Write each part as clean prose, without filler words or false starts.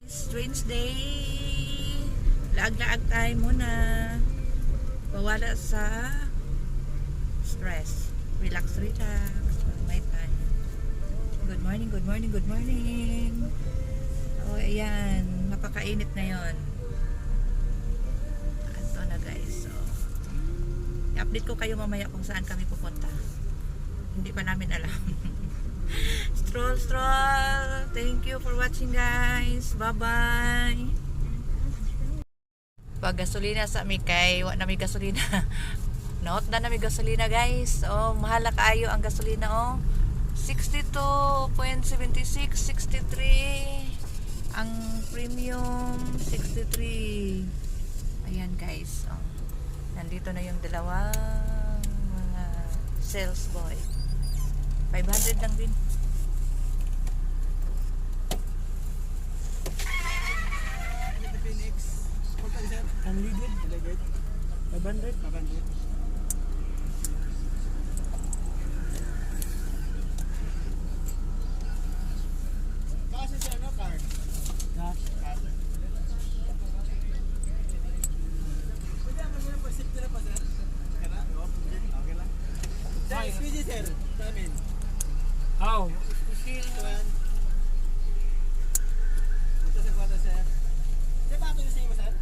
Strange day. Laag-laag tayo muna. Pawala sa stress. Relax, relax. May time. Good morning, good morning, good morning. Oh, ayan. Napakainit na yon. Ito na guys. So, i-update ko kayo mamaya kung saan kami pupunta. Hindi pa namin alam. Stroll, stroll. Thank you for watching guys. Bye-bye. Pag gasolina sa Mikay, wala na may gasolina. Not na may gasolina guys. Oh, mahal kaayo ang gasolina oh. 62.76, 63. Ang premium 63. Ayan guys. Oh. Nandito na yung dalawang mga sales boy. 500 lang din. Unleaded? 500? 500. Kasi siya, no? Card? Cash. Pwede ang mga pa-safety na pa, sir? Okay na? Okay lang. Sir, squeeze sir. Sa amin. How? Tuwan. Ito sa kwata, sir. Sir, bakit ito sa iyo, sir?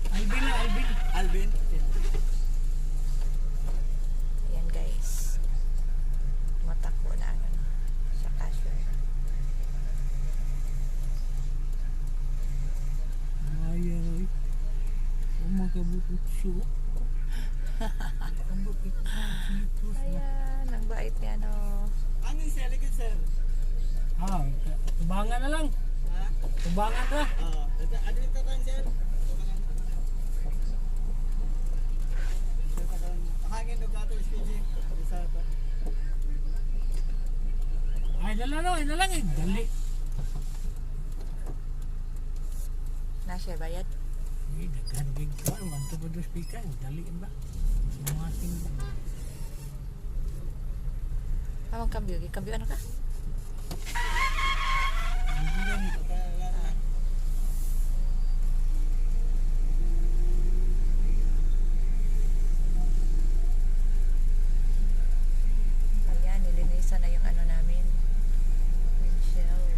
Alvin na, Alvin. Alvin? Ayan guys. Matakbo na ang ano, sa cashier. Ay, ay. Umagabutot siya. Ang bukit. Ayan, ang bait niya no. Ano yung seligid, sir? Ah, tubangan na lang. Ha? Tubangan na. Oo. Ano yung tatang, sir? Hangin ng gato speaking. Ay, na lang eh. Dali. Nasya bayad. Ay, naghanggig ka. Manto pa doon speaker. Dali ba? Mga ating... Amang kambyo, kambyo ano ka? Ayan, nilinisan na yung ano namin. Windshield.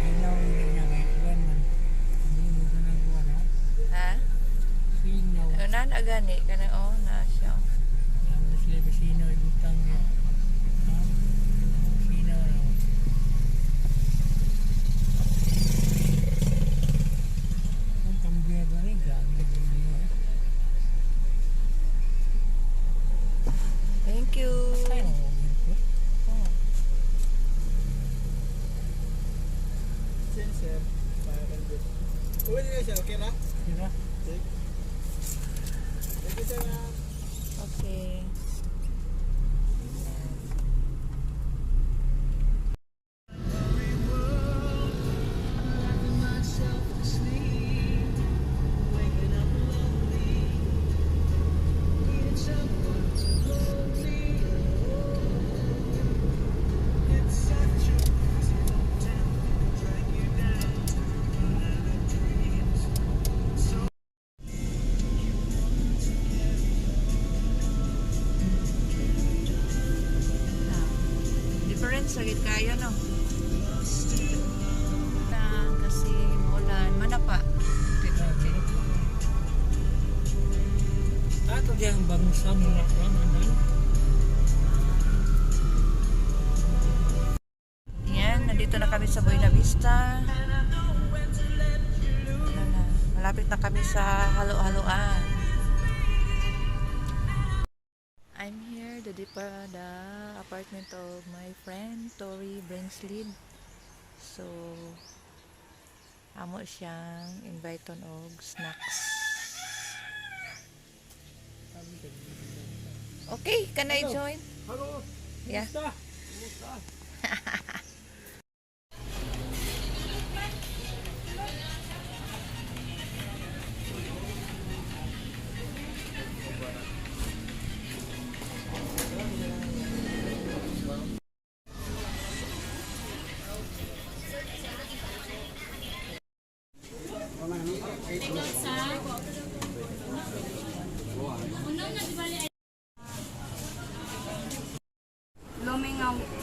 Inaw hindi niya ngayon man. Hindi mo ka nagawa na. Ha? Sinaw. Nan agani kana oh na siya. Yung Muslim sinaw yung utang niya. Ha? Sinaw na. Ang kambya ba rin? Grabe na niyo. Thank you. Ay, oo. Oh. Sir. 500. Uwi nyo siya, okay na? Sira. Thank you, sir. Okay. Difference sagit kayo no. Kasi maulan manapa. Ato diyang bangsa mo na ka naman. Yan, nandito na kami sa Buena Vista. Ano na, malapit na kami sa halo-haloan. I'm here, the apartment of my friend Tori Brenslid. So, amo siyang invite on og snacks. Okay, can I join? Hello. Yeah. Kumusta?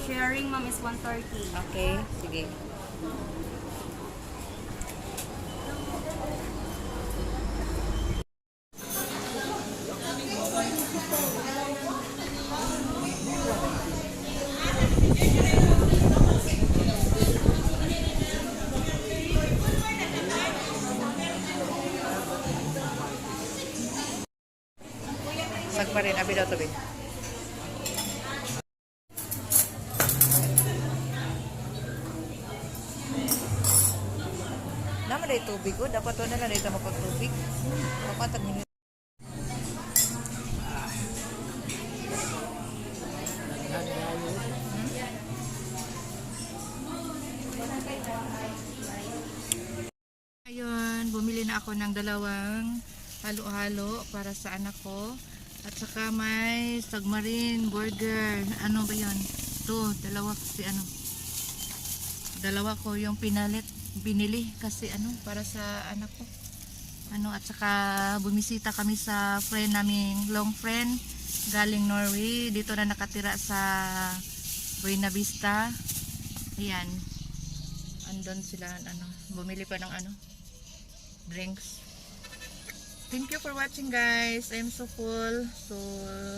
Sharing, ma'am, is 130. Okay, sige. Sag pa rin, abi daw to, be. Naman na tubig ko. Dapat to na lang dito mapagtubig. Dapat ang hinit. Ayun, bumili na ako ng dalawang halo-halo para sa anak ko. At saka may submarine burger. Ano ba yun? Ito, dalawa kasi ano. Dalawa ko yung binili kasi ano para sa anak ko. Ano, at saka bumisita kami sa friend naming long friend galing Norway. Dito na nakatira sa Buena Vista. Ayan. Andun sila ano, bumili pa ng ano drinks. Thank you for watching, guys. I'm so full. So,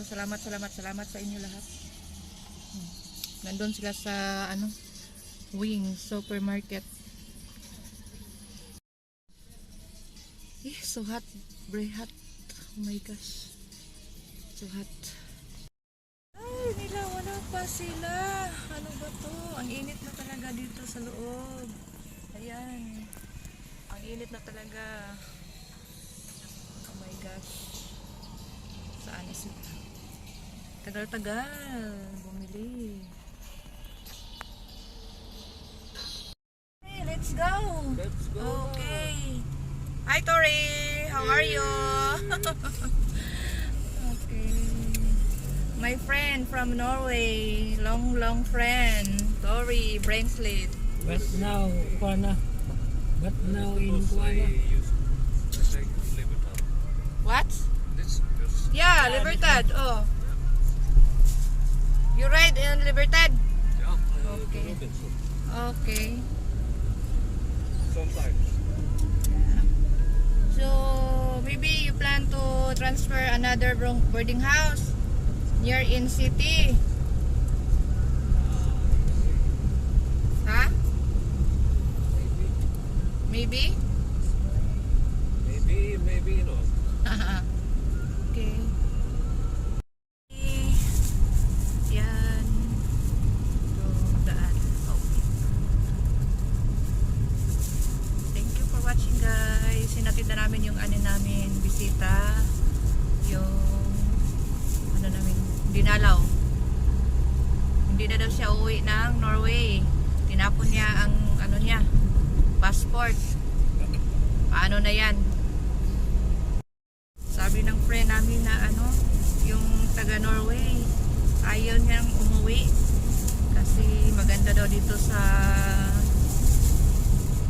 salamat sa inyo lahat. Nandun sila sa ano Wing Supermarket. So hot, very hot. Oh my gosh. So hot. Ay, wala pa sila. Ano ba to? Ang init na talaga dito sa loob. Ayan. Ang init na talaga. Oh my gosh. Saan na sila? Tagal-tagal. Bumili. Hey, let's go. Let's go. Okay. Hi Tori, how are you? Okay. My friend from Norway, long friend, Tori Brainsley. But now, Kuana. But now in Kuana. What? Yeah, Libertad. Oh. You ride in Libertad? Okay. Okay. Sometimes. So, maybe you plan to transfer another boarding house near in city. Huh? Maybe? Maybe not. Okay. Yan. So, daan. Okay. Thank you for watching, guys. Sinatid na namin yung ano namin, bisita. Yung ano namin, dinalaw. Hindi na daw siya uwi ng Norway. Tinapon niya ang ano niya, passport. Paano na yan? Sabi ng friend namin na ano, yung taga Norway, ayaw niyang umuwi kasi maganda daw dito sa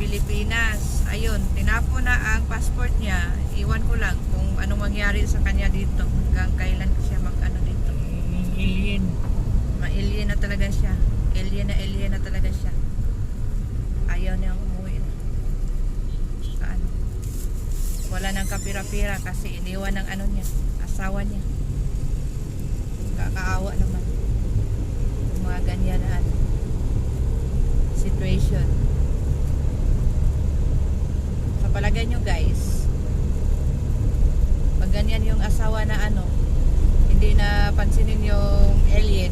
Pilipinas. Ayun, tinapon na ang passport niya. Iwan ko lang kung anong mangyari sa kanya dito. Hanggang kailan siya mag-ano dito. Alien. Ma-alien na talaga siya. Alien na talaga siya. Ayaw niyang umuwi na. Sa ano. Wala nang kapira-pira kasi iniwan ng ano niya, asawa niya. Kakaawa naman. Mga ganyan na ano, situation. Sa palagay nyo, guys, pag ganyan yung asawa na ano, hindi na pansinin yung alien,